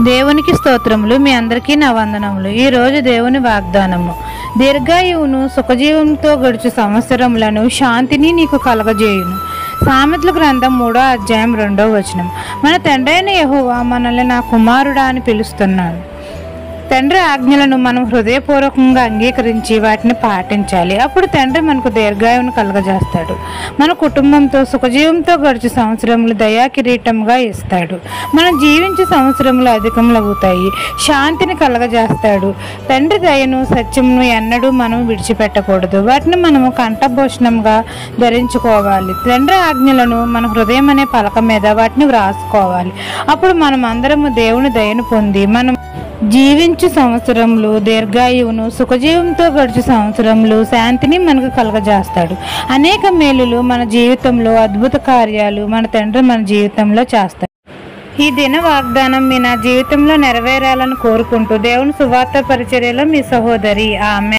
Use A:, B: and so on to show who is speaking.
A: దేవునికి స్తోత్రములు. మీ అందరికీ నా వందనములు. ఈరోజు దేవుని వాగ్దానము, దీర్ఘాయువును సుఖజీవంతో గడుచు సంవత్సరములను శాంతిని నీకు కలగజేయును. సామెతల గ్రంథం 3వ అధ్యాయం 2వ వచనం. మన తండ్రి అయిన యెహోవా మనల్ని నా కుమారుడా అని పిలుస్తున్నాడు. తండ్రి ఆజ్ఞలను మనం హృదయపూర్వకంగా అంగీకరించి వాటిని పాటించాలి. అప్పుడు తండ్రి మనకు దీర్ఘాయువును కలగజేస్తాడు. మన కుటుంబంతో సుఖజీవంతో గడిచే సంవత్సరములు దయా కిరీటంగా ఇస్తాడు. మనం జీవించే సంవత్సరములు అధికములవుతాయి. శాంతిని కలగజేస్తాడు. తండ్రి దయను సత్యమును ఎన్నడూ మనం విడిచిపెట్టకూడదు. వాటిని మనము కంఠభూషణంగా ధరించుకోవాలి. తండ్రి ఆజ్ఞలను మన హృదయం అనే పలక మీద వాటిని వ్రాసుకోవాలి. అప్పుడు మనం అందరము దేవుని దయను పొంది మనం జీవించు సంవత్సరములు దీర్ఘాయువును సుఖజీవంతో గడిచే సంవత్సరములు శాంతిని మనకు కలగజేస్తాడు. అనేక మేలులు మన జీవితంలో, అద్భుత కార్యాలు మన తండ్రి మన జీవితంలో చేస్తాడు. ఈ దిన వాగ్దానం మీ నా జీవితంలో నెరవేరాలని కోరుకుంటూ దేవుని సువార్త పరిచర్యలో మీ సహోదరి ఆమె.